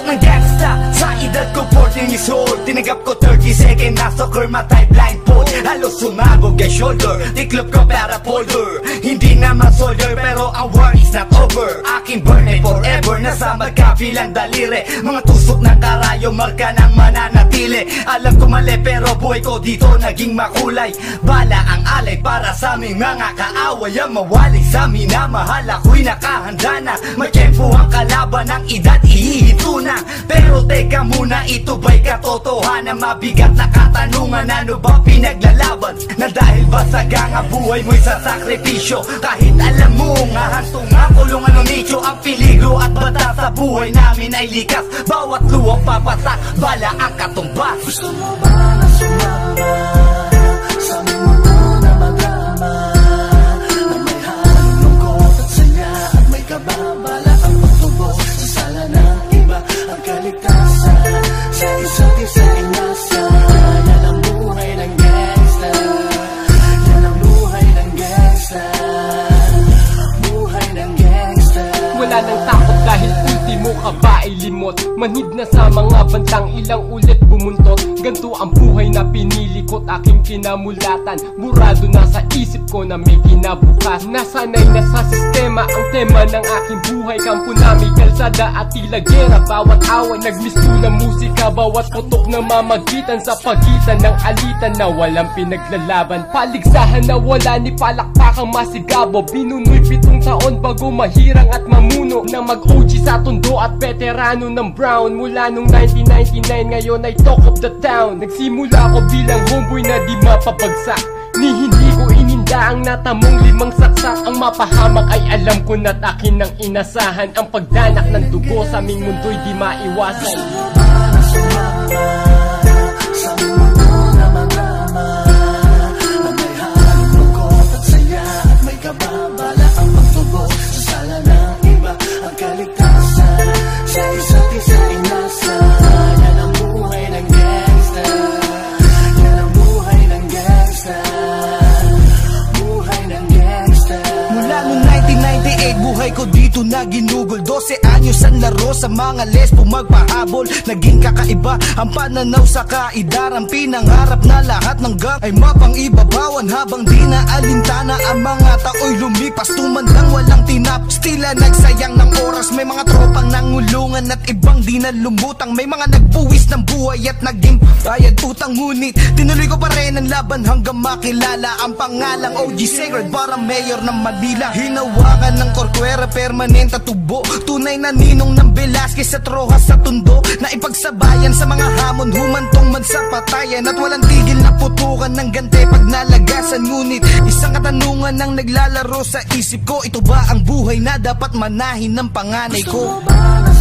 Pasok ng gangsta sa edad ko 14 years old. Tinanggap ko 30 second na soccer, matay blindfold. Halos sumabog ang shoulder, tiklop ko para polder. Hindi naman soldier pero ang war is not over. Aking burn ay forever, nasa magkabilang daliri. Mga tusok ng karayo, marka ng mananatili. Alam ko mali pero buhay ko dito naging makulay. Bala ang alay para sa aming mga kaaway. Ang mawalay sa minamahal, ako'y nakahanda na. May tempo ang kalaban ng edad, ihihito na. Pero teka muna, ito ba'y katotohanan? Mabigat na katanungan, ano ba pinaglalaban? Na dahil ba sagang ang buhay mo'y sa sakripisyo? Kahit alam mo nga hantong ang kulungan ng nicho. Ang peligro at bata sa buhay namin ay likas. Bawat luwang papasak, bala ang katumbas. Gusto mo ba na sumama sa mundo na magama, na may halong lungkot at saya at may kababala ang pagtubos sa sala ng iba? Ang kaligtasan sa isa't isa ay nasa. Yan ang buhay ng gangsta, yan ang buhay ng gangsta, buhay ng gangsta. Wala nang takot dahil ultimo ka ba ay limot. Manhid na sa mga bantang, ilang ulit bumuntot. Ganto ang buhay na pinili ko't aking kinamulatan. Burado na sa isip ko na may kinabukas. Nasanay na sa sistema ang tema ng aking buhay. Kampo namin, kalsada at tila gera. Bawat away, nagmisto na musika. Bawat putok na mamagitan sa pagitan ng alitan na walang pinaglalaban. Paligsahan na wala ni palakpakang masigabo. Binunoy 7 taon bago mahirang at mamuno. Na mag-OG sa tondo at veterano ng Brown. Mula nung 1999 ngayon ay talk of the town. Nagsimula ko bilang homeboy na di mapabagsak. Ni hindi ko ininda ang natamong 5 saksak. Ang mapahamak ay alam ko na't akin ang inasahan. Ang pagdanak ng dugo sa aming mundo'y di maiwasan. Gusto mo ba na sumama sa mundo na magama, na may halong lungkot at saya at may kababala ang pagtubos sa sala ng iba? Ang kaligtasan sa isa't isa ay nasa. Yan ang buhay ng gangsta, yan ang buhay ng gangsta, buhay ng gangsta. Mula noong 1998, buhay ko dito na ginugol. 12 anyos ang laro sa mga lesbo magpahabol. Naging kakaiba ang pananaw sa kaidaran. Pinangarap na lahat ng gang ay mapang-ibabawan. Habang di na alintana ang mga tao'y lumipas. Tumandang walang tinapos, tila nagsayang ng oras. May mga tropang nangulungan at ibang di na lumutang. May mga nagbuwis ng buhay at naging bayad utang. Ngunit tinuloy ko pa rin ang laban hanggang makilala ang pangalang OG Sacred para mayor ng Manila. Hinawakan ng Corcuera, permanente tubo. Tunay na ninong ng Velasquez at Rojas sa tundo. Na ipagsabayan sa mga hamon, humantong man sa patayan. At walang tigil na putukan ng gante pag nalagasan. Ngunit isang katanungan ang naglalaro sa isip ko. Ito ba ang buhay na dapat manahin ng panganay ko? Gusto mo ba na